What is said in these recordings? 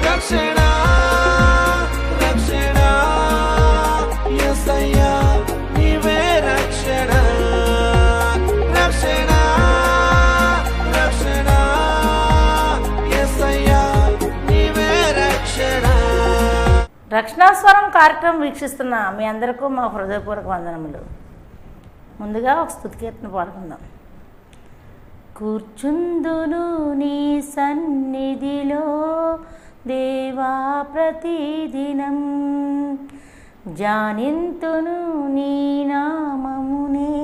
రక్షణ రక్షణ యేసయ్యా నీవే రక్షణ రక్షణ రక్షణ యేసయ్యా నీవే రక్షణ. రక్షణాస్వరం కార్యక్రమం వీక్షిస్తున్న మీ అందరికీ మా హృదయపూర్వక వందనములు. ముందుగా ఒక స్తుతి కీర్తన పాడుకుందాం. కూర్చుందును నీ సన్నిధిలో దేవా ప్రతిదినం, జానింతును నీ నామమునే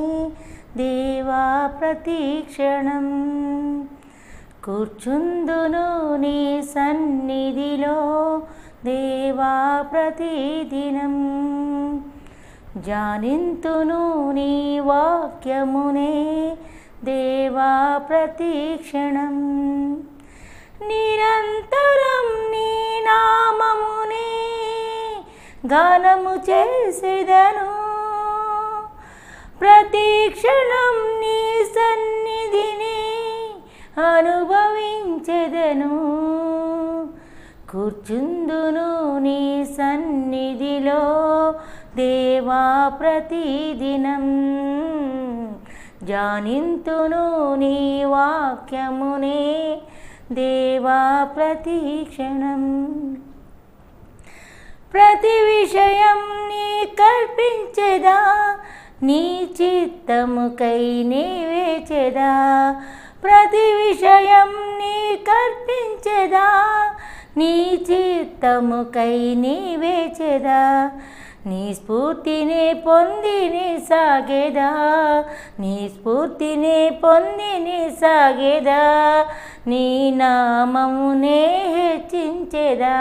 దేవా ప్రతిక్షణం. కూర్చుందును నీ సన్నిధిలో దేవా ప్రతిదినం, జానింతును నీ వాక్యమునే దేవా ప్రతిక్షణం. నిరంతరం నీ నామమునే గానము చేసేదను, ప్రతిక్షణం నీ సన్నిధిని అనుభవించెదను. కూర్చుందును నీ సన్నిధిలో దేవా ప్రతిదినం, జానింతును నీ వాక్యమునే దేవా ప్రతిక్షణం. ప్రతి విషయం నీ కల్పించెదా, నీ చిత్తముకై నీవేచెదా. ప్రతి విషయం నీ కల్పించెదా, నీ చిత్తముకై నీవేచెదా. నీ స్ఫూర్తిని పొంది నీ సాగేదా, నీ స్ఫూర్తిని పొంది నీ సాగేదా. నీ నామమునే హెచ్చించెదా,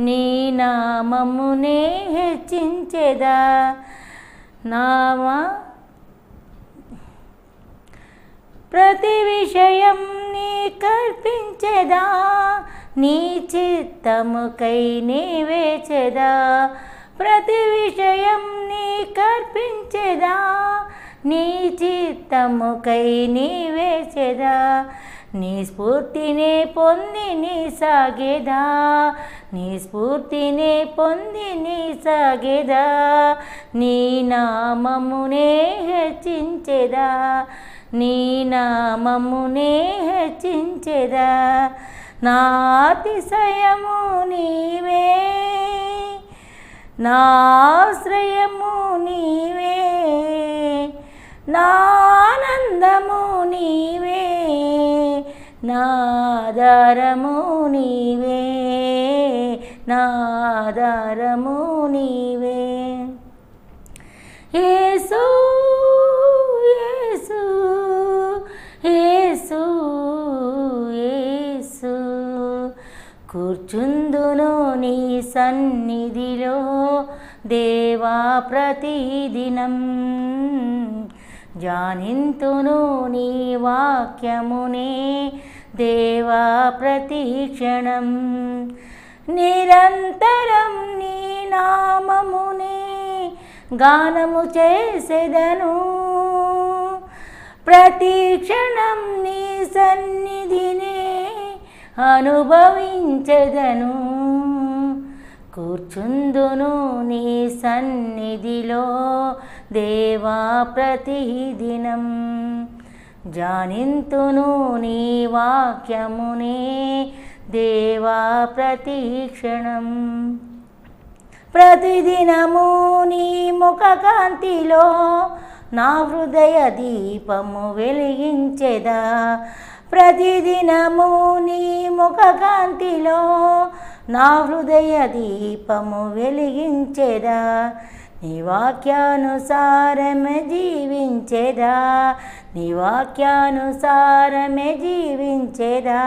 నీ నామమునే హెచ్చించెదా. ప్రతి విషయం నీ కల్పించెదా, నీ చిత్తముకై నీవేచెదా. ప్రతి విషయం నీ కల్పించెదా, నీ చిత్తముకై నీవేచెదా. నీ స్ఫూర్తిని పొంది నీ సాగేదా, నీ స్ఫూర్తిని పొంది నీ సాగేదా. నీ నామమునే హెచ్చించెదా, నీ నామమునే హెచ్చించెదా. నా అతిశయము నీవే, నా ఆశ్రయము నీవే, నా ఆనందము నీవే, నా ఆధారము నీవే, నా ఆధారము నీవే. యేసు యేసు యేసు యేసు. కూర్చుందును నీ సన్నిధిలో దేవా ప్రతిదినం, జానింతును నీ వాక్యమునే దేవా ప్రతిక్షణం. నిరంతరం నీ నామమునే గానము చేసేదను, ప్రతిక్షణం నీ సన్నిధినే అనుభవించెదను. కూర్చుందును నీ సన్నిధిలో దేవా ప్రతిదినం, జానింతును నీ వాక్యమునే దేవా ప్రతిక్షణం. ప్రతిదినము నీ ముఖకాంతిలో నా హృదయ దీపము వెలిగించెదా. ప్రతిదినము నీ ముఖకాంతిలో నా హృదయ దీపము వెలిగించెదా. నీ వాక్యానుసారమే జీవించెదా, నీ వాక్యానుసారమే జీవించెదా.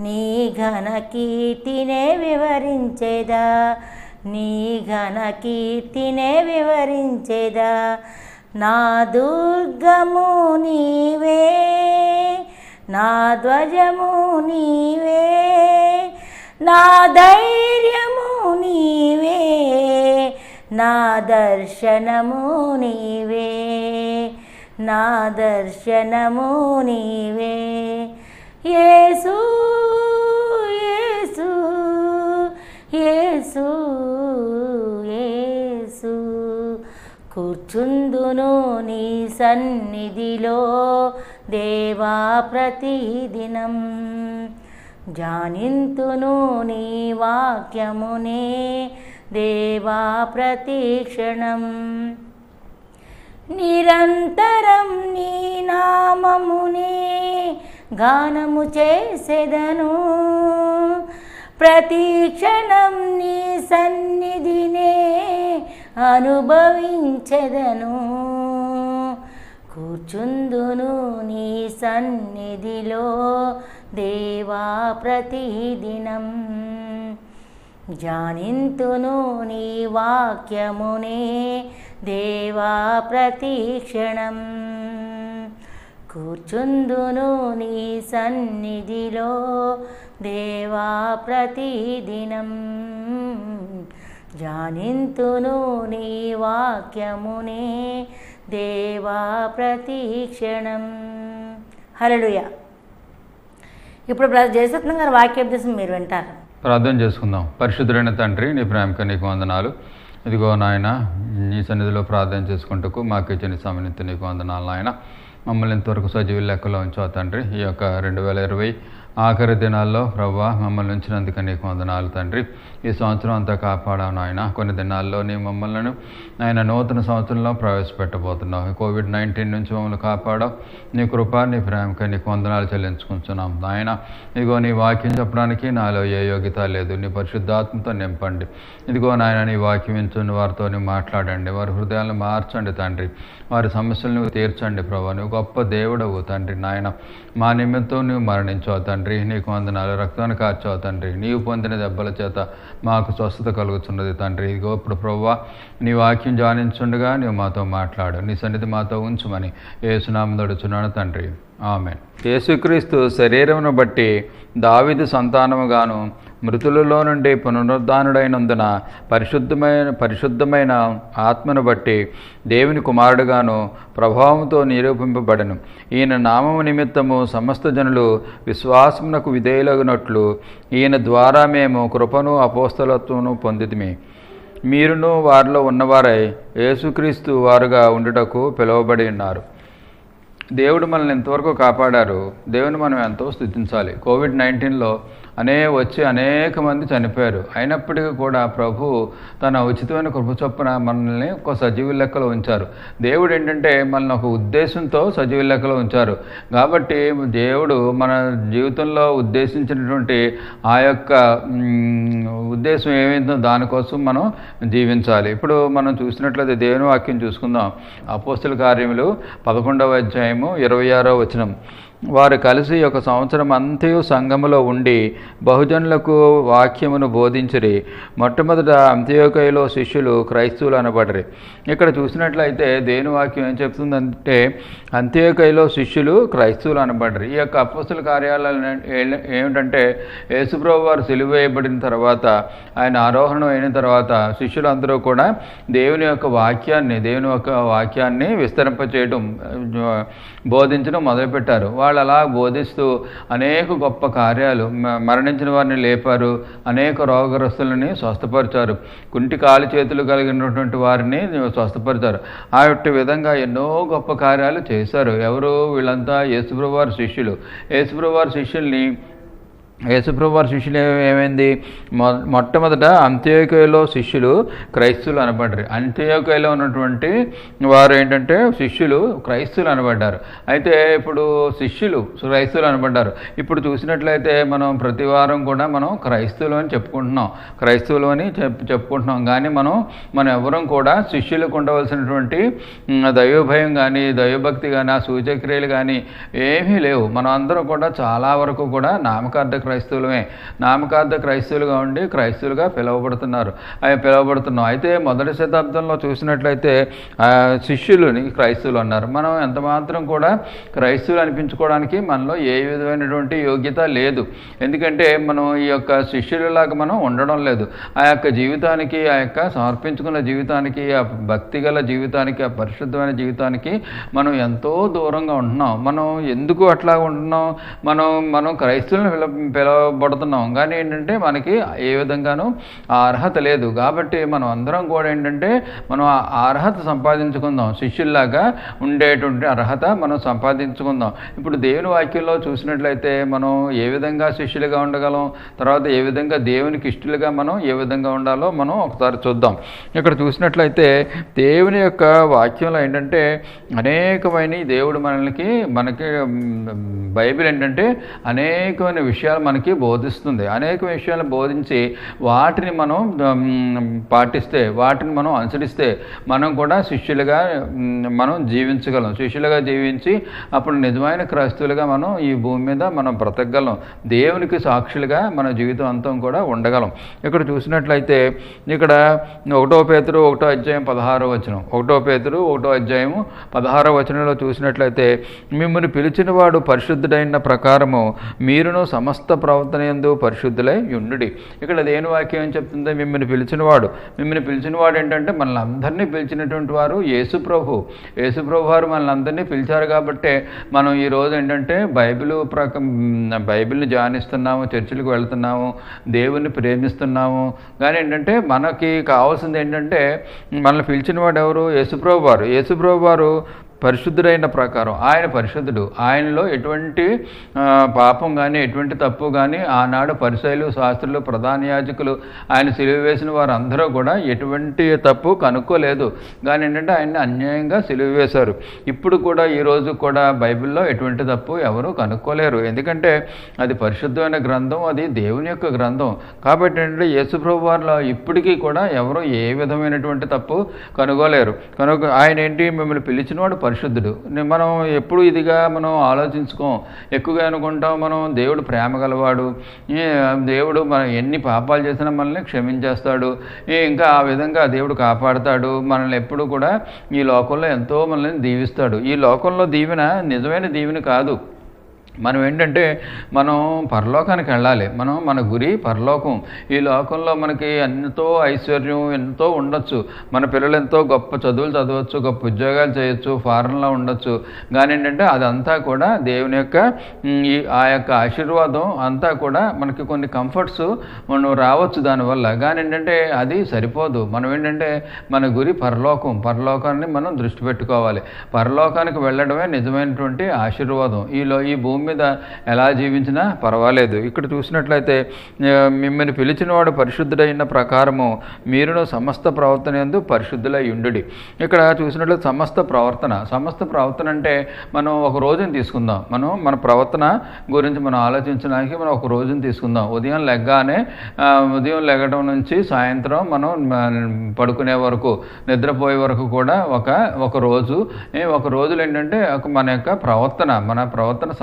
నీ ఘన కీర్తినే వివరించెదా, నీ ఘన కీర్తినే వివరించెదా. నా దుర్గము నీవే, నా ధ్వజము నీవే, నా ధైర్యము నీవే, నా దర్శనము నీవే, నా దర్శనము నీవే. యేసు యేసు యేసు కూర్చుందును నీ సన్నిధిలో దేవా ప్రతిదినం ధ్యానింతును నీ వాక్యమునే దేవా ప్రతిక్షణం నిరంతరం నీ నామమునే గానము చేసెదను ప్రతిక్షణం నీ సన్నిధినే అనుభవించెదను కూర్చుందును నీ సన్నిధిలో దేవా ప్రతిదినం ధ్యానింతును నీ వాక్యమునే దేవా ప్రతిక్షణం కూర్చుందును నీ సన్నిధిలో దేవా ప్రతిదినం ధ్యానింతును నీ వాక్యమునే దేవా ప్రతిక్షణం. హల్లెలూయా. ఇప్పుడు జయసత్నం గారు వాక్యోపదేశం మీరు వింటారు. ప్రార్థన చేసుకుందాం. పరిశుద్ధుడైన తండ్రి, నీ ప్రేమకు నీకు వందనాలు. ఇదిగో నాయన, నీ సన్నిధిలో ప్రార్థన చేసుకుంటూ మాకు ఇచ్చిన సమయంతో నీకు వందనాలు నాయన. మమ్మల్ని ఇంతవరకు సజీవ లెక్కలో ఉంచావు తండ్రి. ఈ యొక్క 2020 ఆఖరి దినాల్లో ప్రభువా మమ్మల్ని ఉంచినందుకు నీకు వందనాలు తండ్రి. ఈ సంవత్సరం అంతా కాపాడావు నాయన. కొన్ని దినాల్లో నీ మమ్మల్ని ఆయన నూతన సంవత్సరంలో ప్రవేశపెట్టబోతున్నావు. COVID-19 నుంచి మమ్మల్ని కాపాడావు. నీ కృప, నీ ప్రేమకి నీకు వందనాలు చెల్లించుకుంటున్నాం నాయన. ఇదిగో నీ వాక్యం చెప్పడానికి నాలో ఏ యోగ్యత లేదు. నీ పరిశుద్ధాత్మతో నింపండి. ఇదిగో నాయన, నీ వాక్యం వింటున్న వారితో మాట్లాడండి. వారి హృదయాలను మార్చండి తండ్రి. వారి సమస్యలను తీర్చండి ప్రభా. నువ్వు గొప్ప దేవుడవు తండ్రి నాయన. మా నిమిత్తం నువ్వు మరణించావు తండ్రి. నీకు వందనాలు. రక్తాన్ని కార్చావు తండ్రి. నీవు పొందిన దెబ్బల చేత మాకు స్వస్థత కలుగుతున్నది తండ్రి. ఇదిగో ఇప్పుడు ప్రభువా నీ వాక్యం ధ్యానించుండగా నువ్వు మాతో మాట్లాడు. నీ సన్నిధి మాతో ఉంచుమని యేసునామమున అడుగుచున్నాను తండ్రి. ఆమేన్. యేసుక్రీస్తు శరీరమును బట్టి దావీదు సంతానముగాను మృతులలో నుండి పునరుద్ధానుడైనందున పరిశుద్ధమైన ఆత్మను బట్టి దేవుని కుమారుడుగాను ప్రభావంతో నిరూపింపబడను. ఈయన నామము నిమిత్తము సమస్త జనులు విశ్వాసమునకు విధేయులగునట్లు ఈయన ద్వారా మేము కృపను అపోస్తలత్వమును పొందితిమి. మీరును వారిలో ఉన్నవారై యేసుక్రీస్తు వారుగా ఉండుటకు పిలువబడి ఉన్నారు. దేవుడు మనల్ని ఎంతవరకు కాపాడారు. దేవుని మనం ఎంతో స్తుతించాలి. COVID-19లో అనేక మంది చనిపోయారు. అయినప్పటికీ కూడా ప్రభు తన ఉచితమైన కృప చొప్పున మనల్ని ఒక సజీవ లెక్కలో ఉంచారు. దేవుడు ఏంటంటే మనల్ని ఒక ఉద్దేశంతో సజీవ లెక్కలో ఉంచారు. కాబట్టి దేవుడు మన జీవితంలో ఉద్దేశించినటువంటి ఆ యొక్క ఉద్దేశం ఏమైందో దానికోసం మనం జీవించాలి. ఇప్పుడు మనం చూసినట్లయితే దేవుని వాక్యం చూసుకుందాం. అపోస్తల కార్యములు 11వ అధ్యాయము 26వ వచనం. వారు కలిసి ఒక సంవత్సరం అంతయు సంఘములో ఉండి బహుజనులకు వాక్యమును బోధించిరి. మొట్టమొదట అంత్యోకయలో శిష్యులు క్రైస్తవులు అనబడరి. ఇక్కడ చూసినట్లయితే దేవుని వాక్యం ఏం చెప్తుందంటే అంత్యోకయలో శిష్యులు క్రైస్తవులు అనబడరి. ఈ యొక్క అపోస్తల కార్యాలు ఏమిటంటే యేసుప్రభువు వారు సిలువ వేయబడిన తర్వాత, ఆయన ఆరోహణం అయిన తర్వాత శిష్యులందరూ కూడా దేవుని యొక్క వాక్యాన్ని విస్తరింపచేయడం, బోధించడం మొదలుపెట్టారు. వాళ్ళు అలా బోధిస్తూ అనేక గొప్ప కార్యాలు, మరణించిన వారిని లేపారు, అనేక రోగగ్రస్తులని స్వస్థపరిచారు, కుంటి కాలు చేతులు కలిగినటువంటి వారిని స్వస్థపరిచారు. ఆ విధంగా ఎన్నో గొప్ప కార్యాలు చేశారు. ఎవరు వీళ్ళంతా? యేసుప్రభువు వారి శిష్యులు. యేసుప్రభువు వారి శిష్యులు ఏమైంది? మొట్టమొదట అంత్యోకయలో శిష్యులు క్రైస్తవులు అనబడ్డారు. అంత్యోకయలో ఉన్నటువంటి వారు ఏంటంటే శిష్యులు క్రైస్తవులు అనబడ్డారు. అయితే ఇప్పుడు శిష్యులు క్రైస్తవులు అనబడ్డారు. ఇప్పుడు చూసినట్లయితే మనం ప్రతి వారం కూడా మనం క్రైస్తవులు అని చెప్పుకుంటున్నాం. కానీ మనం ఎవరం కూడా శిష్యులకు ఉండవలసినటువంటి దైవభయం కానీ, దైవభక్తి కానీ, ఆ సూచక్రియలు కానీ ఏమీ లేవు. మనం అందరం కూడా చాలా వరకు కూడా నామకార్థ క్రైస్తవులుగా ఉండి క్రైస్తవులుగా పిలువబడుతున్నాం. అయితే మొదటి శతాబ్దంలో చూసినట్లయితే శిష్యులని క్రైస్తవులు అన్నారు. మనం ఎంత మాత్రం కూడా క్రైస్తవులు అనిపించుకోవడానికి మనలో ఏ విధమైనటువంటి యోగ్యత లేదు. ఎందుకంటే మనం ఈ యొక్క శిష్యులలాగా మనం ఉండడం లేదు. ఆ యొక్క జీవితానికి, ఆ యొక్క సమర్పించుకున్న జీవితానికి, ఆ భక్తిగల జీవితానికి, ఆ పరిశుద్ధమైన జీవితానికి మనం ఎంతో దూరంగా ఉంటున్నాం. మనం ఎందుకు అట్లా ఉంటున్నాం? మనం క్రైస్తవులను పిలవబడుతున్నాం, కానీ ఏంటంటే మనకి ఏ విధంగానూ ఆ అర్హత లేదు. కాబట్టి మనం అందరం కూడా ఏంటంటే మనం ఆ అర్హత సంపాదించుకుందాం, శిష్యుల్లాగా ఉండేటువంటి అర్హత మనం సంపాదించుకుందాం. ఇప్పుడు దేవుని వాక్యంలో చూసినట్లయితే మనం ఏ విధంగా శిష్యులుగా ఉండగలం, తర్వాత ఏ విధంగా దేవునికి ఇష్టలుగా మనం ఏ విధంగా ఉండాలో మనం ఒకసారి చూద్దాం. ఇక్కడ చూసినట్లయితే దేవుని యొక్క వాక్యంలో ఏంటంటే అనేకమైన దేవుడు మనకి బైబిల్ ఏంటంటే అనేకమైన విషయాలు మనకి బోధిస్తుంది. అనేక విషయాలు బోధించి వాటిని మనం పాటిస్తే, వాటిని మనం అనుసరిస్తే మనం కూడా శిష్యులుగా మనం జీవించగలం. శిష్యులుగా జీవించి అప్పుడు నిజమైన క్రైస్తవులుగా మనం ఈ భూమి మీద మనం బ్రతకగలం. దేవునికి సాక్షులుగా మన జీవితం అంతా కూడా ఉండగలం. ఇక్కడ చూసినట్లయితే ఇక్కడ 1 పేతురు 1వ అధ్యాయం 16వ వచనం, 1 పేతురు 1వ అధ్యాయము 16వ వచనంలో చూసినట్లయితే మిమ్మల్ని పిలిచిన వాడు పరిశుద్ధుడైన ప్రకారము మీరును సమస్త ప్రవర్తన యందు పరిశుద్ధులై ఉండుడి. ఇక్కడ దేని వాక్యం ఏం చెప్తుంది? మిమ్మల్ని పిలిచిన వాడు ఏంటంటే మనల్ని అందరినీ పిలిచినటువంటి వారు యేసు ప్రభు వారు మనల్ని అందరినీ పిలిచారు. కాబట్టి మనం ఈరోజు ఏంటంటే బైబిల్ని ధ్యానిస్తున్నాము, చర్చిలకు వెళ్తున్నాము, దేవుణ్ణి ప్రేమిస్తున్నాము. కానీ ఏంటంటే మనకి కావాల్సింది ఏంటంటే మనల్ని పిలిచిన వాడు ఎవరు? యేసుప్రభు వారు పరిశుద్ధుడైన ప్రకారం ఆయన పరిశుద్ధుడు. ఆయనలో ఎటువంటి పాపం కానీ ఎటువంటి తప్పు కానీ ఆనాడు పరిసయ్యులు, శాస్త్రులు, ప్రధాన యాజకులు, ఆయన సిలువ వేసిన వారు అందరూ కూడా ఎటువంటి తప్పు కనుక్కోలేదు. కానీ ఏంటంటే ఆయన్ని అన్యాయంగా సిలువ వేశారు. ఇప్పుడు కూడా ఈరోజు కూడా బైబిల్లో ఎటువంటి తప్పు ఎవరు కనుక్కోలేరు. ఎందుకంటే అది పరిశుద్ధమైన గ్రంథం, అది దేవుని యొక్క గ్రంథం. కాబట్టి ఏంటంటే యేసుప్రభు వారిలో ఇప్పటికీ కూడా ఎవరు ఏ విధమైనటువంటి తప్పు కనుగోలేరు. ఆయన ఏంటి? మిమ్మల్ని పిలిచినవాడు పరిశుద్ధుడు. మనం ఎప్పుడు ఇదిగా మనం ఆలోచించుకోం, ఎక్కువగా అనుకుంటాం మనం దేవుడు ప్రేమ గలవాడు, దేవుడు మనం ఎన్ని పాపాలు చేసినా మనల్ని క్షమించేస్తాడు, ఇంకా ఆ విధంగా దేవుడు కాపాడుతాడు, మనల్ని ఎప్పుడు కూడా ఈ లోకంలో ఎంతో మనల్ని దీవిస్తాడు. ఈ లోకంలో దీవెన నిజమైన దీవెన కాదు. మనం ఏంటంటే మనం పరలోకానికి వెళ్ళాలి. మన గురి పరలోకం. ఈ లోకంలో మనకి ఎంతో ఐశ్వర్యం ఎంతో ఉండొచ్చు, మన పిల్లలు ఎంతో గొప్ప చదువులు చదవచ్చు, గొప్ప ఉద్యోగాలు చేయొచ్చు, ఫారెన్లో ఉండొచ్చు. కానీ ఏంటంటే అదంతా కూడా దేవుని యొక్క ఆ యొక్క ఆశీర్వాదం అంతా కూడా మనకి కొన్ని కంఫర్ట్స్ మనం రావచ్చు దానివల్ల. కానీ ఏంటంటే అది సరిపోదు. మనం ఏంటంటే మన గురి పరలోకాన్ని మనం దృష్టి పెట్టుకోవాలి. పరలోకానికి వెళ్ళడమే నిజమైనటువంటి ఆశీర్వాదం. ఈ భూమి మీద ఎలా జీవించినా పర్వాలేదు. ఇక్కడ చూసినట్లయితే మిమ్మల్ని పిలిచిన వాడు పరిశుద్ధుడైన ప్రకారము మీరును సమస్త ప్రవర్తన యందు పరిశుద్ధులై ఉండుడి. ఇక్కడ చూసినట్లయితే సమస్త ప్రవర్తన అంటే మనం ఒక రోజుని తీసుకుందాం. మన ప్రవర్తన గురించి మనం ఆలోచించడానికి మనం ఒక రోజుని తీసుకుందాం. ఉదయం లెగడం నుంచి సాయంత్రం మనం పడుకునే వరకు, నిద్రపోయే వరకు కూడా ఒక రోజులో ఏంటంటే మన యొక్క ప్రవర్తన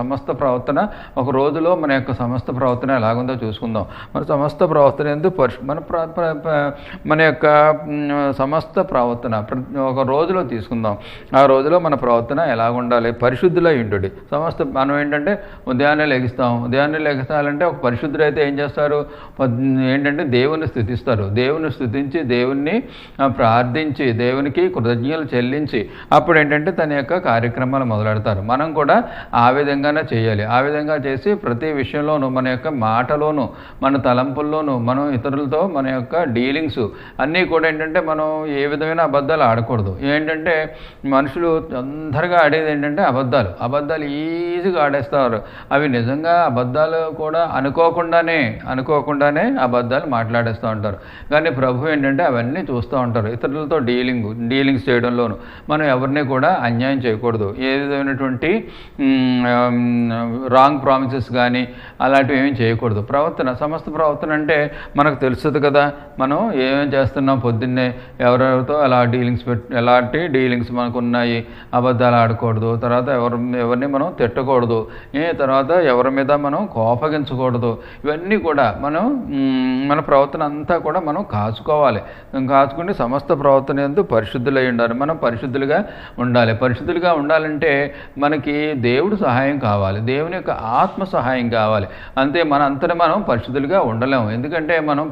సమస్త ప్రవర్తన ఒక రోజులో మన యొక్క సమస్త ప్రవర్తన ఎలాగుందో చూసుకుందాం. మన సమస్త ప్రవర్తన ఎందుకు మన యొక్క సమస్త ప్రవర్తన ఒక రోజులో తీసుకుందాం. ఆ రోజులో మన ప్రవర్తన ఎలాగుండాలి? పరిశుద్ధులై ఉండుడి. మనం ఏంటంటే ఉదయాన్నే లెగిస్తారంటే ఒక పరిశుద్ధుడైతే ఏం చేస్తారు? ఏంటంటే దేవుని స్తుతిస్తారు. దేవుని స్తుతించి, దేవుణ్ణి ప్రార్థించి, దేవునికి కృతజ్ఞతలు చెల్లించి అప్పుడు ఏంటంటే తన యొక్క కార్యక్రమాలు మొదలెడతారు. మనం కూడా ఆ విధంగానే చేయాలి. ఆ విధంగా చేసి ప్రతి విషయంలోనూ మన యొక్క మాటలోనూ, మన తలంపుల్లోనూ, మనం ఇతరులతో మన యొక్క డీలింగ్స్ అన్నీ కూడా ఏంటంటే మనం ఏ విధమైన అబద్ధాలు ఆడకూడదు. ఏంటంటే మనుషులు తొందరగా ఆడేది ఏంటంటే అబద్ధాలు ఈజీగా ఆడేస్తారు. అవి నిజంగా అబద్ధాలు కూడా అనుకోకుండానే అబద్ధాలు మాట్లాడేస్తూ ఉంటారు. కానీ ప్రభు ఏంటంటే అవన్నీ చూస్తూ ఉంటారు. ఇతరులతో డీలింగ్స్ చేయడంలోనూ మనం ఎవరిని కూడా అన్యాయం చేయకూడదు. ఏ విధమైనటువంటి రాంగ్ ప్రామిసెస్ కానీ అలాంటివి ఏమీ చేయకూడదు. సమస్త ప్రవర్తన అంటే మనకు తెలుస్తుంది కదా, మనం ఏమేం చేస్తున్నాం, పొద్దున్నే ఎవరెవరితో ఎలాంటి డీలింగ్స్ మనకు ఉన్నాయి, అబద్ధాలు ఆడకూడదు, తర్వాత ఎవరిని మనం తిట్టకూడదు, తర్వాత ఎవరి మీద మనం కోపగించకూడదు. ఇవన్నీ కూడా మన ప్రవర్తన అంతా కూడా మనం కాచుకుని సమస్త ప్రవర్తన యందు పరిశుద్ధులై ఉండాలి. మనం పరిశుద్ధులుగా ఉండాలి. పరిశుద్ధులుగా ఉండాలంటే మనకి దేవుడు సహాయం కావాలి. దేవుని యొక్క ఆత్మ సహాయం కావాలి. అంతే మనంతటా మనం పరిశుద్ధులుగా ఉండలేము. ఎందుకంటే మనం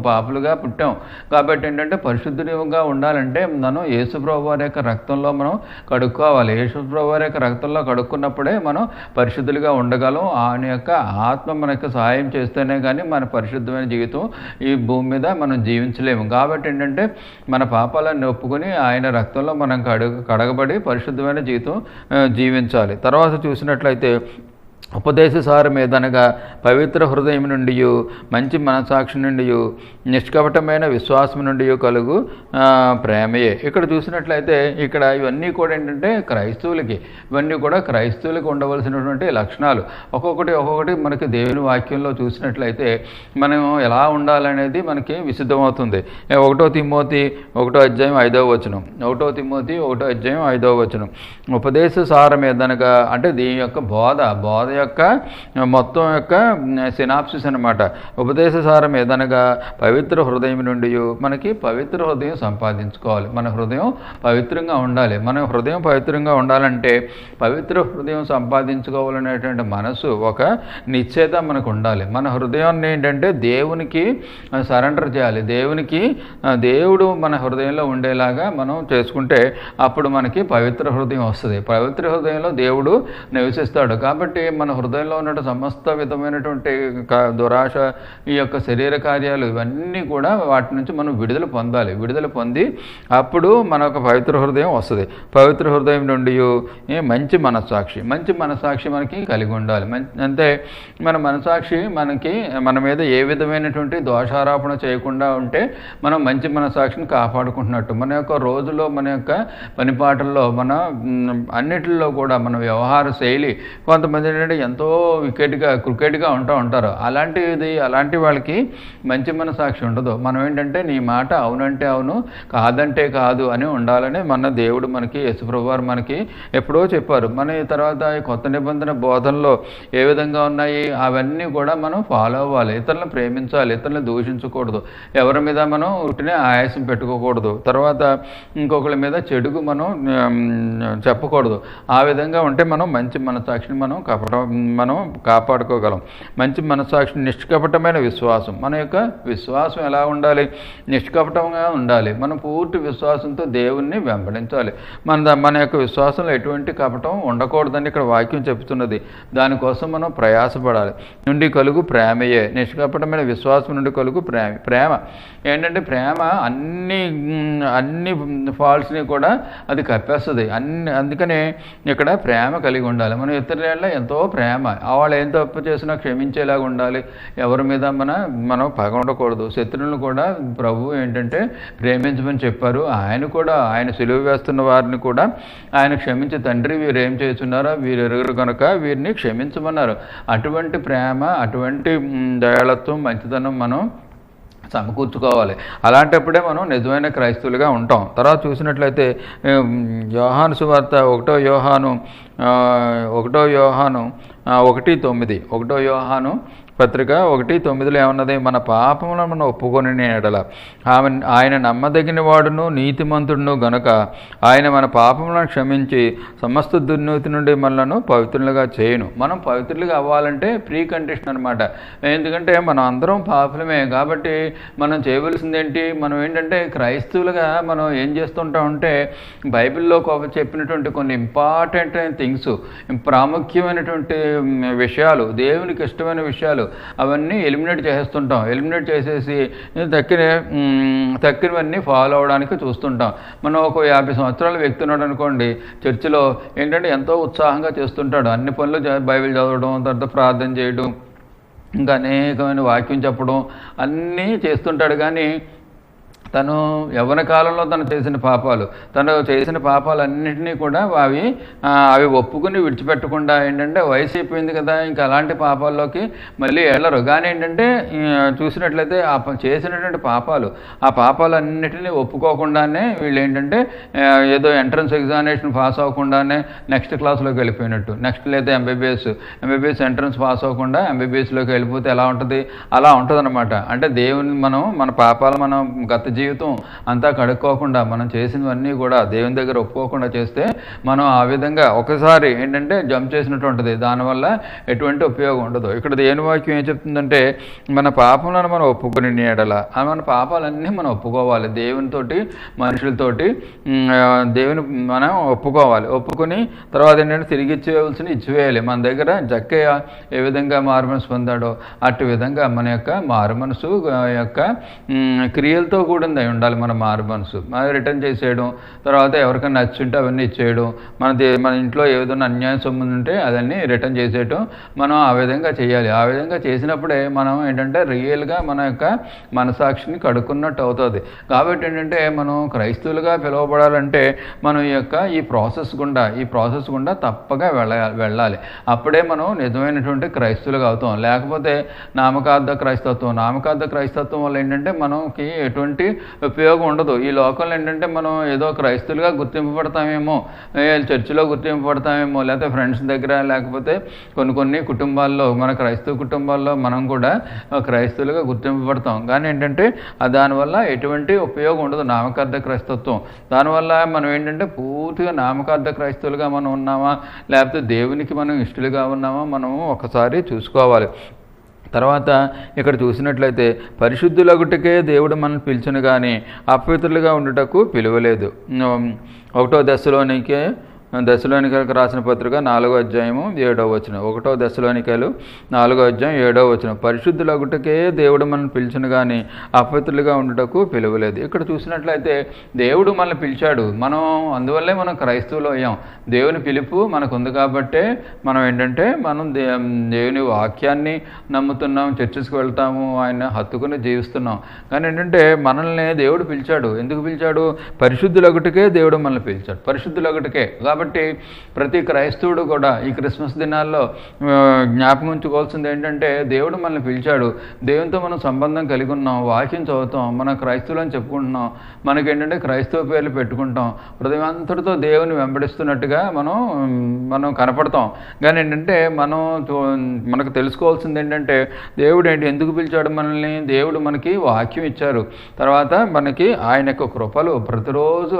పాపులుగా పుట్టాం. కాబట్టి ఏంటంటే పరిశుద్ధులుగా ఉండాలంటే మనం యేసుప్రభు వారి యొక్క రక్తంలో మనం కడుక్కోవాలి. యేసుప్రభు వారి యొక్క రక్తంలో కడుక్కున్నప్పుడే మనం పరిశుద్ధులుగా ఉండగలం. ఆయన యొక్క ఆత్మ మనకు సహాయం చేస్తేనే కానీ మన పరిశుద్ధమైన జీవితం ఈ భూమి మీద మనం జీవించలేము. కాబట్టి ఏంటంటే మన పాపాలన్నీ ఒప్పుకొని ఆయన రక్తంలో మనం కడగబడి పరిశుద్ధమైన జీవితం జీవించాలి. తర్వాత చూసినట్లయితే ఉపదేశసారమేదనగా పవిత్ర హృదయం నుండి మంచి మనసాక్షి నుండి నిష్కపటమైన విశ్వాసం నుండి కలుగు ప్రేమయే. ఇక్కడ చూసినట్లయితే ఇక్కడ ఇవన్నీ కూడా ఏంటంటే ఇవన్నీ కూడా క్రైస్తవులకు ఉండవలసినటువంటి లక్షణాలు. ఒక్కొక్కటి మనకి దేవుని వాక్యంలో చూసినట్లయితే మనం ఎలా ఉండాలనేది మనకి విశుద్ధమవుతుంది. 1 తిమోతి 1వ అధ్యాయం 5వ వచనం, 1 తిమోతి 1వ అధ్యాయం 5వ వచనం. ఉపదేశసారమేదనగా అంటే దీని యొక్క బోధ యొక్క మొత్తం యొక్క సినాప్సిస్ అనమాట. ఉపదేశసారం ఏదనగా పవిత్ర హృదయం నుండి మనకి పవిత్ర హృదయం సంపాదించుకోవాలి. మన హృదయం పవిత్రంగా ఉండాలి. మన హృదయం పవిత్రంగా ఉండాలంటే పవిత్ర హృదయం సంపాదించుకోవాలనేటువంటి మనసు ఒక నిశ్చయత మనకు ఉండాలి. మన హృదయాన్ని ఏంటంటే దేవునికి సరెండర్ చేయాలి. దేవుడు మన హృదయంలో ఉండేలాగా మనం చేసుకుంటే అప్పుడు మనకి పవిత్ర హృదయం వస్తుంది. పవిత్ర హృదయంలో దేవుడు నివసిస్తాడు. కాబట్టి మన హృదయంలో ఉన్న సమస్త విధమైనటువంటి దురాశ, ఈ యొక్క శరీర కార్యాలు ఇవన్నీ కూడా వాటి నుంచి మనం విడుదల పొందాలి. విడుదల పొంది అప్పుడు మన ఒక పవిత్ర హృదయం వస్తుంది. పవిత్ర హృదయం నుండి మంచి మనస్సాక్షి మనకి కలిగి ఉండాలి. అంటే మన మనస్సాక్షి మన మీద ఏ విధమైనటువంటి దోషారోపణ చేయకుండా ఉంటే మనం మంచి మనస్సాక్షిని కాపాడుకుంటున్నట్టు. మన యొక్క రోజులో మన యొక్క పనిపాటల్లో మన అన్నిటిలో కూడా మన వ్యవహార శైలి కొంతమంది ఏంటంటే ఎంతో క్రికెట్గా ఉంటారు. అలాంటి వాళ్ళకి మంచి మనస్సాక్షి ఉండదు. మనం ఏంటంటే నీ మాట అవునంటే అవును, కాదంటే కాదు అని ఉండాలని మన దేవుడు మనకి యేసుప్రభు వారు మనకి ఎప్పుడో చెప్పారు. మన తర్వాత కొత్త నిబంధన బోధనలో ఏ విధంగా ఉన్నాయి అవన్నీ కూడా మనం ఫాలో అవ్వాలి. ఇతరులను ప్రేమించాలి, ఇతరులను దూషించకూడదు, ఎవరి మీద మనం ఉట్టినే ఆయాసం పెట్టుకోకూడదు, తర్వాత ఇంకొకరి మీద చెడుగు మనం చెప్పకూడదు. ఆ విధంగా ఉంటే మనం మంచి మనస్సాక్షిని మనం కాపాడుకోగలం. మంచి మనస్సాక్షి నిష్కపటమైన విశ్వాసం. మన యొక్క విశ్వాసం ఎలా ఉండాలి? నిష్కపటంగా ఉండాలి. మనం పూర్తి విశ్వాసంతో దేవుణ్ణి వెంబడించాలి. మన యొక్క విశ్వాసంలో ఎటువంటి కపటం ఉండకూడదని ఇక్కడ వాక్యం చెప్తున్నది. దానికోసం మనం ప్రయాసపడాలి. నుండి కలుగు ప్రేమయే. నిష్కపటమైన విశ్వాసం నుండి కలుగు ప్రేమ ఏంటంటే ప్రేమ అన్ని ఫాల్ట్స్ని కూడా అది కప్పేస్తుంది. అందుకనే ఇక్కడ ప్రేమ కలిగి ఉండాలి. మనం ఇతరుల ఎంతో ప్రేమ, వాళ్ళు ఏం తప్పు చేసినా క్షమించేలాగా ఉండాలి. ఎవరి మీద మనం పగ ఉండకూడదు. శత్రువులను కూడా ప్రభు ఏంటంటే ప్రేమించమని చెప్పారు. ఆయన సిలువ వేస్తున్న వారిని కూడా ఆయన క్షమించి, తండ్రి వీరు ఏం చేస్తున్నారో వీరు ఎరుగురు కనుక వీరిని క్షమించమన్నారు. అటువంటి ప్రేమ, అటువంటి దయాళత్వం, మంచితనం మనం సమకూర్చుకోవాలి. అలాంటప్పుడే మనం నిజమైన క్రైస్తవులుగా ఉంటాం. తర్వాత చూసినట్లయితే యోహాను సువార్త 1వ యోహాను 1:9 యోహాను పత్రిక 1:9 ఏమన్నది? మన పాపములను మనం ఒప్పుకొని ఎడల ఆయన నమ్మదగిన వాడును నీతిమంతుడును గనుక ఆయన మన పాపములను క్షమించి సమస్త దుర్నీతి నుండి మనలను పవిత్రులుగా చేయును. మనం పవిత్రులుగా అవ్వాలంటే ప్రీ కండిషన్ అనమాట. ఎందుకంటే మనం అందరం పాపులమే. కాబట్టి మనం చేయవలసింది ఏంటి? మనం ఏంటంటే క్రైస్తవులుగా మనం ఏం చేస్తుంటామంటే బైబిల్లో చెప్పినటువంటి కొన్ని ఇంపార్టెంట్ థింగ్స్, ప్రాముఖ్యమైనటువంటి విషయాలు, దేవునికి ఇష్టమైన విషయాలు అవన్నీ ఎలిమినేట్ చేసేస్తుంటాం. ఎలిమినేట్ చేసేసి తక్కినవన్నీ ఫాలో అవడానికి చూస్తుంటాం. మనం ఒక 50 సంవత్సరాల వ్యక్తి ఉన్నాడు అనుకోండి, చర్చిలో ఏంటంటే ఎంతో ఉత్సాహంగా చేస్తుంటాడు. అన్ని పనులు బైబిల్ చదవడం, తర్వాత ప్రార్థన చేయడం, ఇంకా అనేకమైన వాక్యం చెప్పడం అన్నీ చేస్తుంటాడు. కానీ తను యవ్వన కాలంలో తను చేసిన పాపాలన్నింటినీ కూడా అవి ఒప్పుకుని విడిచిపెట్టకుండా ఏంటంటే వయసు అయిపోయింది కదా, ఇంకా అలాంటి పాపాల్లోకి మళ్ళీ వెళ్ళరు. కానీ ఏంటంటే చూసినట్లయితే చేసినటువంటి ఆ పాపాలన్నింటినీ ఒప్పుకోకుండానే వీళ్ళు ఏంటంటే ఏదో ఎంట్రన్స్ ఎగ్జామినేషన్ పాస్ అవ్వకుండానే నెక్స్ట్ క్లాస్లోకి వెళ్ళిపోయినట్టు. నెక్స్ట్ లేదా ఎంబీబీఎస్ ఎంట్రన్స్ పాస్ అవ్వకుండా ఎంబీబీఎస్లోకి వెళ్ళిపోతే ఎలా ఉంటుంది? అలా ఉంటుంది అనమాట. అంటే దేవుని మన పాపాలు మనం గత జీవితం అంతా కడుక్కోకుండా మనం చేసినవన్నీ కూడా దేవుని దగ్గర ఒప్పుకోకుండా చేస్తే మనం ఆ విధంగా ఒకసారి ఏంటంటే జంప్ చేసినట్టు ఉంటుంది. దానివల్ల ఎటువంటి ఉపయోగం ఉండదు. ఇక్కడ దేవుని వాక్యం ఏం చెప్తుందంటే మన పాపములను మనం ఒప్పుకొని ఎడల మన పాపాలన్నీ మనం ఒప్పుకోవాలి. దేవునితోటి మనుషులతోటి దేవుని మనం ఒప్పుకొని తర్వాత ఏంటంటే తిరిగి ఇచ్చేయవలసిన ఇచ్చివేయాలి. మన దగ్గర జక్కయ్య ఏ విధంగా మారుమనసు పొందాడో అటు విధంగా మన యొక్క మారుమనసు యొక్క క్రియలతో కూడింది అయి ఉండాలి. మన మారుమనసు రిటర్న్ చేసేయడం, తర్వాత ఎవరికైనా నచ్చుంటే అవన్నీ ఇచ్చేయడం, మన ఇంట్లో ఏ విధంగా అన్యాయం సొమ్ము ఉంటే అదన్నీ రిటర్న్ చేసేయడం మనం ఆ విధంగా చేయాలి. ఆ విధంగా చేసినప్పుడే మనం ఏంటంటే రియల్గా మన యొక్క మనసాక్షిని కడుక్కున్నట్టు అవుతుంది. కాబట్టి ఏంటంటే మనం క్రైస్తవులుగా పిలువబడాలంటే మనం ఈ ప్రాసెస్ గుండా తప్పగా వెళ్ళాలి. అప్పుడే మనం నిజమైనటువంటి క్రైస్తవులుగా అవుతాం. లేకపోతే నామకార్థ క్రైస్తవత్వం వల్ల ఏంటంటే మనకి ఎటువంటి ఉపయోగం ఉండదు. ఈ లోకంలో ఏంటంటే మనం ఏదో క్రైస్తవులుగా గుర్తింపబడతామేమో, చర్చిలో గుర్తింపబడతామేమో, లేకపోతే ఫ్రెండ్స్ దగ్గర, లేకపోతే కొన్ని కుటుంబాల్లో మన క్రైస్తవ కుటుంబాల్లో మనం కూడా క్రైస్తవులుగా గుర్తింపబడతాం. కానీ ఏంటంటే దానివల్ల ఎటువంటి ఉపయోగం ఉండదు నామకార్థ క్రైస్తవత్వం. దానివల్ల మనం ఏంటంటే పూర్తిగా నామకార్థ క్రైస్తవులుగా మనం ఉన్నామా, లేకపోతే దేవునికి మనం ఇష్టలుగా ఉన్నామా మనం ఒకసారి చూసుకోవాలి. తర్వాత ఇక్కడ చూసినట్లయితే పరిశుద్ధులగుటకే దేవుడు మనల్ని పిలిచను కానీ అపవిత్రులుగా ఉండుటకు పిలువలేదు. 1 దశలోనికలకు రాసిన పత్రిక 4వ అధ్యాయము 7వ వచనం. 1 దశలోనికలు 4వ అధ్యాయం 7వ వచనం. పరిశుద్ధులగుటకే దేవుడు మనల్ని పిలిచను కానీ అపవిత్రులుగా ఉండుటకు పిలువలేదు. ఇక్కడ చూసినట్లయితే దేవుడు మనల్ని పిలిచాడు. అందువల్లే మనం క్రైస్తవులు అయ్యాం. దేవుని పిలుపు మనకు ఉంది కాబట్టే మనం ఏంటంటే మనం దేవుని వాక్యాన్ని నమ్ముతున్నాం, చర్చిస్కి వెళ్తాము, ఆయన హత్తుకుని జీవిస్తున్నాం. కానీ ఏంటంటే మనల్ని దేవుడు పిలిచాడు. ఎందుకు పిలిచాడు? పరిశుద్ధులగుటకే దేవుడు మనల్ని పిలిచాడు. పరిశుద్ధులగుటకే. కాబట్టి ప్రతి క్రైస్తవుడు కూడా ఈ క్రిస్మస్ దినాల్లో జ్ఞాపకం ఉంచుకోవాల్సింది ఏంటంటే దేవుడు మనల్ని పిలిచాడు. దేవునితో మనం సంబంధం కలిగి ఉన్నాం, వాక్యం చదువుతాం, మన క్రైస్తవులు అని చెప్పుకుంటున్నాం, మనకేంటంటే క్రైస్తవ పేర్లు పెట్టుకుంటాం, హృదయమంతటితో దేవుని వెంబడిస్తున్నట్టుగా మనం కనపడతాం. కానీ ఏంటంటే మనకు తెలుసుకోవాల్సింది ఏంటంటే దేవుడు ఎందుకు పిలిచాడు మనల్ని? దేవుడు మనకి వాక్యం ఇచ్చారు. తర్వాత మనకి ఆయన యొక్క కృపలు ప్రతిరోజు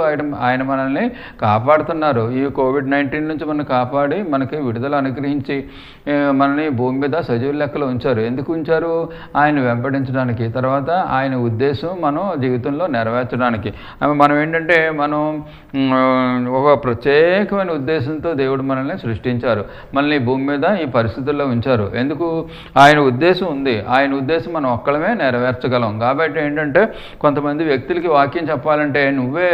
ఆయన మనల్ని కాపాడుతున్నారు. ఈ కోవిడ్-19 నుంచి మనం కాపాడి మనకి విడుదల అనుగ్రహించి మనల్ని భూమి మీద సజీవ లెక్కలో ఉంచారు. ఎందుకు ఉంచారు? ఆయన వెంబడించడానికి, తర్వాత ఆయన ఉద్దేశం మనం జీవితంలో నెరవేర్చడానికి. మనం ఏంటంటే ఒక ప్రత్యేకమైన ఉద్దేశంతో దేవుడు మనల్ని సృష్టించారు, మనల్ని భూమి మీద ఈ పరిస్థితుల్లో ఉంచారు. ఎందుకు? ఆయన ఉద్దేశం ఉంది. ఆయన ఉద్దేశం మనం ఒక్కడమే నెరవేర్చగలం. కాబట్టి ఏంటంటే కొంతమంది వ్యక్తులకి వాక్యం చెప్పాలంటే నువ్వే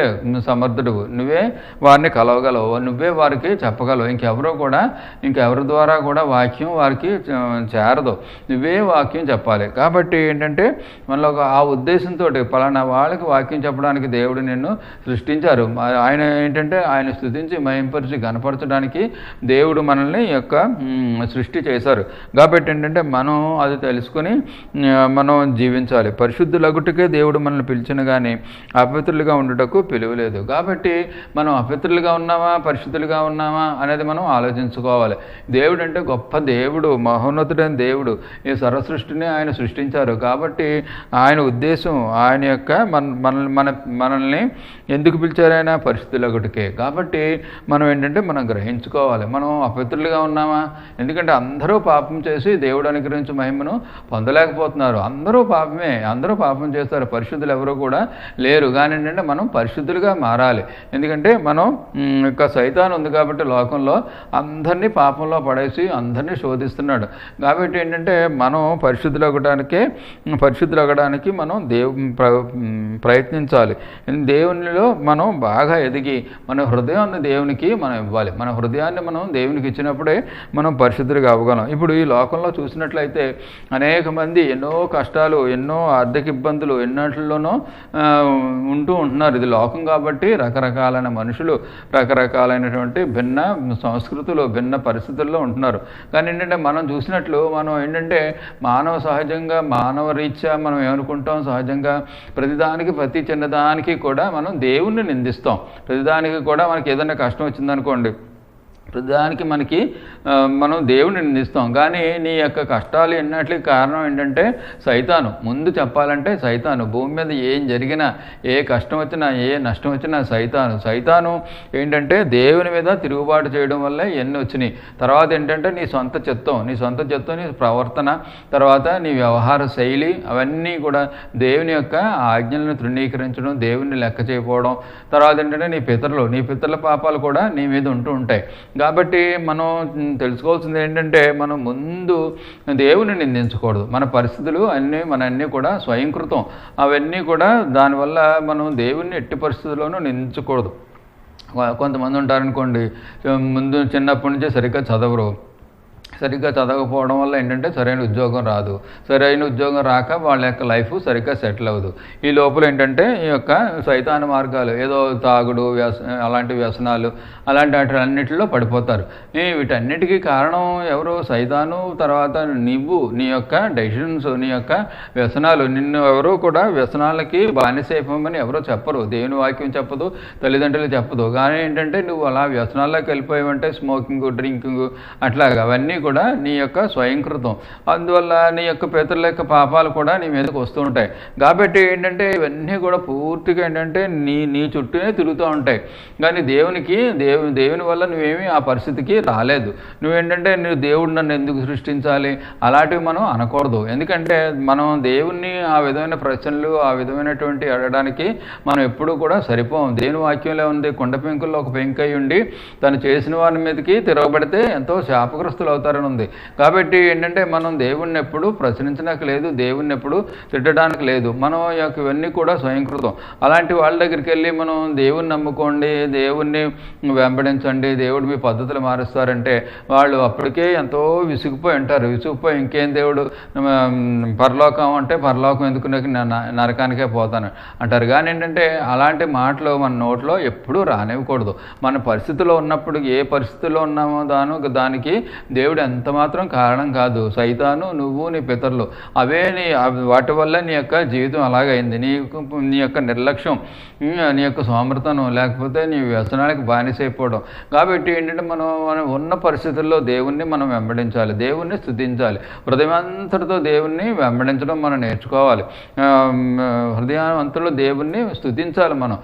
సమర్థుడు, నువ్వే వారిని కలవగలవు, నువ్వే వారికి చెప్పగలవు. ఇంకెవరి ద్వారా కూడా వాక్యం వారికి చేరదు. నువ్వే వాక్యం చెప్పాలి. కాబట్టి ఏంటంటే మనలో ఆ ఉద్దేశంతో పలానా వాళ్ళకి వాక్యం చెప్పడానికి దేవుడు నిన్ను సృష్టించారు. ఆయన ఏంటంటే ఆయన స్తుతించి మహింపరిచి గణపరచడానికి దేవుడు మనల్ని సృష్టి చేశారు. కాబట్టి ఏంటంటే మనం అది తెలుసుకుని మనం జీవించాలి. పరిశుద్ధులగుటకే దేవుడు మనల్ని పిలిచిన కానీ అపవిత్రులుగా ఉండుటకు పిలువలేదు. కాబట్టి మనం అపవిత్రులుగా ఉన్నామా, పరిశుద్ధులుగా ఉన్నామా అనేది మనం ఆలోచించుకోవాలి. దేవుడు అంటే గొప్ప దేవుడు, మహోన్నతుడైన దేవుడు. ఈ సర్వసృష్టిని ఆయన సృష్టించారు. కాబట్టి ఆయన ఉద్దేశం, ఆయన యొక్క మనల్ని ఎందుకు పిలిచారు? ఆయన పరిశుద్ధులగుటకే. కాబట్టి మనం ఏంటంటే మనం గ్రహించుకోవాలి, మనం అపవిత్రులుగా ఉన్నామా? ఎందుకంటే అందరూ పాపం చేసి దేవుడు అనుగ్రహించే మహిమను పొందలేకపోతున్నారు. అందరూ పాపం చేస్తారు, పరిశుద్ధులు ఎవరూ కూడా లేరు. కానీ ఏంటంటే మనం పరిశుద్ధులుగా మారాలి. ఎందుకంటే మనం సైతాన్ ఉంది కాబట్టి లోకంలో అందరినీ పాపంలో పడేసి అందరినీ శోధిస్తున్నాడు. కాబట్టి ఏంటంటే మనం పరిశుద్ధులవడానికి మనం ప్రయత్నించాలి. దేవునిలో మనం బాగా ఎదిగి మన హృదయాన్ని దేవునికి మనం ఇవ్వాలి. మన హృదయాన్ని మనం దేవునికి ఇచ్చినప్పుడే మనం పరిశుద్ధులుగా అవ్వగలం. ఇప్పుడు ఈ లోకంలో చూసినట్లయితే అనేక మంది ఎన్నో కష్టాలు, ఎన్నో ఆర్థిక ఇబ్బందులు ఎన్నట్లోనూ ఉంటున్నారు. ఇది లోకం కాబట్టి రకరకాలైన మనుషులు, రకరకాలైనటువంటి భిన్న సంస్కృతులు, భిన్న పరిస్థితుల్లో ఉంటున్నారు. కానీ ఏంటంటే మనం చూసినట్లు మనం ఏంటంటే మానవ రీత్యా మనం ఏమనుకుంటాం? సహజంగా ప్రతి చిన్నదానికి కూడా మనం దేవుణ్ణి నిందిస్తాం. ప్రతిదానికి కూడా మనకి ఏదైనా కష్టం వచ్చిందనుకోండి, ప్రతిదానికి మనకి మనం దేవుని నిందిస్తాం. కానీ నీ యొక్క కష్టాలు ఎన్నట్లకి కారణం ఏంటంటే సైతాను. ముందు చెప్పాలంటే సైతాను. భూమి మీద ఏం జరిగినా, ఏ కష్టం వచ్చినా, ఏ నష్టం వచ్చినా సైతాను ఏంటంటే దేవుని మీద తిరుగుబాటు చేయడం వల్ల ఎన్ని వచ్చినాయి. తర్వాత ఏంటంటే నీ సొంత చిత్తం, నీ ప్రవర్తన, తర్వాత నీ వ్యవహార శైలి, అవన్నీ కూడా దేవుని యొక్క ఆజ్ఞలను తృణీకరించడం, దేవుని లెక్క చేయకపోవడం. తర్వాత ఏంటంటే నీ పితరుల పాపాలు కూడా నీ మీద ఉంటూ ఉంటాయి. కాబట్టి మనం తెలుసుకోవాల్సింది ఏంటంటే మనం ముందు దేవుని నిందించకూడదు. మన పరిస్థితులు అన్నీ కూడా స్వయంకృతం. అవన్నీ కూడా దానివల్ల మనం దేవుణ్ణి ఎట్టి పరిస్థితుల్లోనూ నిందించకూడదు. కొంతమంది ఉంటారనుకోండి, ముందు చిన్నప్పటి నుంచే సరిగ్గా చదవకపోవడం వల్ల ఏంటంటే సరైన ఉద్యోగం రాదు. సరైన ఉద్యోగం రాక వాళ్ళ యొక్క లైఫ్ సరిగ్గా సెటిల్ అవ్వదు. ఈ లోపల ఏంటంటే ఈ యొక్క సైతాను మార్గాలు, ఏదో తాగుడు, అలాంటి వ్యసనాలు, అలాంటి వాటిలన్నిటిలో పడిపోతారు. వీటన్నిటికీ కారణం ఎవరు? సైతాను. తర్వాత నీ యొక్క డెసిషన్స్, నీ యొక్క వ్యసనాలు. నిన్ను ఎవరు కూడా వ్యసనాలకి బానిసైపోమని ఎవరో చెప్పరు. దేవుని వాక్యం చెప్పదు, తల్లిదండ్రులు చెప్పదు. కానీ ఏంటంటే నువ్వు అలా వ్యసనాల్లోకి వెళ్ళిపోయావంటే స్మోకింగ్, డ్రింకింగ్, అట్లాగా అవన్నీ కూడా నీ యొక్క స్వయంకృతం. అందువల్ల నీ యొక్క పితరుల యొక్క పాపాలు కూడా నీ మీదకి వస్తూ ఉంటాయి. కాబట్టి ఏంటంటే ఇవన్నీ కూడా పూర్తిగా ఏంటంటే నీ చుట్టూనే తిరుగుతూ ఉంటాయి. కానీ దేవుని వల్ల నువ్వేమీ ఆ పరిస్థితికి రాలేదు. నువ్వేంటంటే దేవుడు నన్ను ఎందుకు సృష్టించాలి అలాంటివి మనం అనకూడదు. ఎందుకంటే మనం దేవుణ్ణి ఆ విధమైన ప్రశ్నలు, ఆ విధమైనటువంటి అడగడానికి మనం ఎప్పుడూ కూడా సరిపోం. దేవుని వాక్యంలో ఉంది, కొండ పెంకుల్లో ఒక పెంకై ఉండి తను చేసిన వారి మీదకి తిరగబడితే ఎంతో శాపగ్రస్తులు అవుతారని ఉంది. కాబట్టి ఏంటంటే మనం దేవుణ్ణి ఎప్పుడు ప్రశ్నించడానికి లేదు, దేవుణ్ణి ఎప్పుడు తిట్టడానికి లేదు. మనం యొక్క ఇవన్నీ కూడా స్వయంకృతం. అలాంటి వాళ్ళ దగ్గరికి వెళ్ళి మనం దేవుణ్ణి నమ్ముకోండి, దేవుణ్ణి వెంబడించండి, దేవుడు మీ పద్ధతులు మారుస్తారంటే వాళ్ళు అప్పటికే ఎంతో విసిగిపోయి ఉంటారు. విసిగిపోయి ఇంకేం దేవుడు, పరలోకం అంటే పరలోకం ఎందుకు, నరకానికే పోతాను అంటారు. కానీ ఏంటంటే అలాంటి మాటలు మన నోట్లో ఎప్పుడూ రానివ్వకూడదు. మన పరిస్థితిలో ఉన్నప్పుడు, ఏ పరిస్థితిలో ఉన్నామో దానికి దేవుడు ఎంత మాత్రం కారణం కాదు. సైతాను, నువ్వు, నీ పితరులు, వాటి వల్ల నీ యొక్క జీవితం అలాగైంది. నీ యొక్క నిర్లక్ష్యం, నీ యొక్క సోమర్థనం, లేకపోతే నీ వ్యసనానికి బానిసైపోవడం. కాబట్టి ఏంటంటే మనం ఉన్న పరిస్థితుల్లో దేవుణ్ణి మనం వెంబడించాలి, దేవుణ్ణి స్తుతించాలి. హృదయమంతటితో దేవుణ్ణి వెంబడించడం మనం నేర్చుకోవాలి. హృదయమంతటిలో దేవుణ్ణి స్తుతించాలి మనం.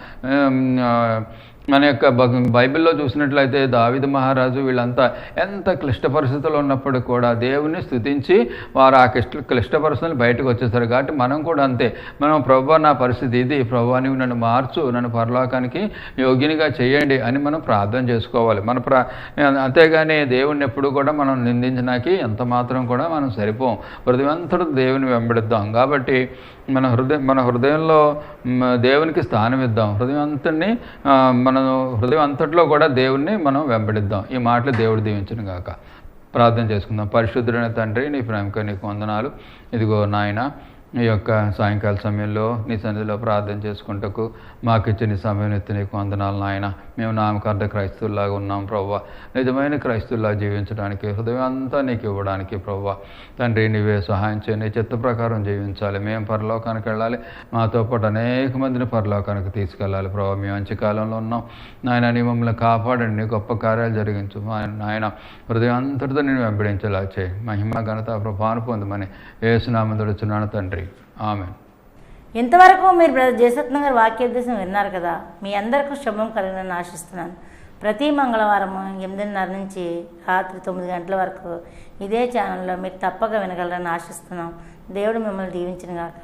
మన యొక్క బైబిల్లో చూసినట్లయితే దావీదు మహారాజు వీళ్ళంతా ఎంత క్లిష్ట పరిస్థితుల్లో ఉన్నప్పుడు కూడా దేవుణ్ణి స్తుతించి వారు ఆ క్లిష్ట పరిస్థితులు బయటకు వచ్చేస్తారు. కాబట్టి మనం కూడా అంతే. మనం ప్రభువా నా పరిస్థితి ఇది, ప్రభువా నీవు నన్ను మార్చు, నన్ను పరలోకానికి యోగ్యునిగా చేయండి అని మనం ప్రార్థన చేసుకోవాలి. అంతేగాని దేవుణ్ణి ఎప్పుడు కూడా మనం నిందించడానికి ఎంత మాత్రం కూడా మనం సరిపోం. హృదయమంతటా దేవుని వెంబడిద్దాం. కాబట్టి మన హృదయంలో దేవునికి స్థానం ఇద్దాం. మన హృదయం అంతట్లో కూడా దేవుణ్ణి మనం వెంబడిద్దాం. ఈ మాటలు దేవుడు దీవించును గాక. ప్రార్థన చేసుకుందాం. పరిశుద్ధుడైన తండ్రి, నీ ప్రేమకు నీకు వందనాలు. ఇదిగో నాయన, ఈ యొక్క సాయంకాల సమయంలో నీ సన్నిధిలో ప్రార్థన చేసుకుంటకు మాకు ఇచ్చిన సమయం ఎత్తి నీకు వందనాలు నాయన. మేము నామకార్థ క్రైస్తవుల్లాగా ఉన్నాం ప్రభువా. నిజమైన క్రైస్తవుల్లా జీవించడానికి, హృదయం అంతా నీకు ఇవ్వడానికి ప్రభువా తండ్రి నీవే సహాయం చేయి. నీ చిత్త ప్రకారం జీవించాలి. మేము పరలోకానికి వెళ్ళాలి, మాతో పాటు అనేక మందిని పరలోకానికి తీసుకెళ్ళాలి ప్రభువా. మేము మంచి కాలంలో ఉన్నాం నాయన. నీ మమ్మల్ని కాపాడండి, నీ గొప్ప కార్యాలు జరిగించు నాయన. హృదయం అంతటితో నేను వెంబడించేలా చేయి. మహిమ ఘనత ప్రభావం పొందమని యేసునామమున అడుగుచున్నాను తండ్రి. ఆమేన్. ఇంతవరకు మీరు బ్రదర్ జయసత్న గారి వాక్యోపదేశం విన్నారు కదా. మీ అందరికీ శుభం కలిగినని ఆశిస్తున్నాను. ప్రతి మంగళవారం 8:30 నుంచి రాత్రి 9 గంటల వరకు ఇదే ఛానల్లో మీరు తప్పక వినగలరని ఆశిస్తున్నాం. దేవుడు మిమ్మల్ని దీవించును గాక.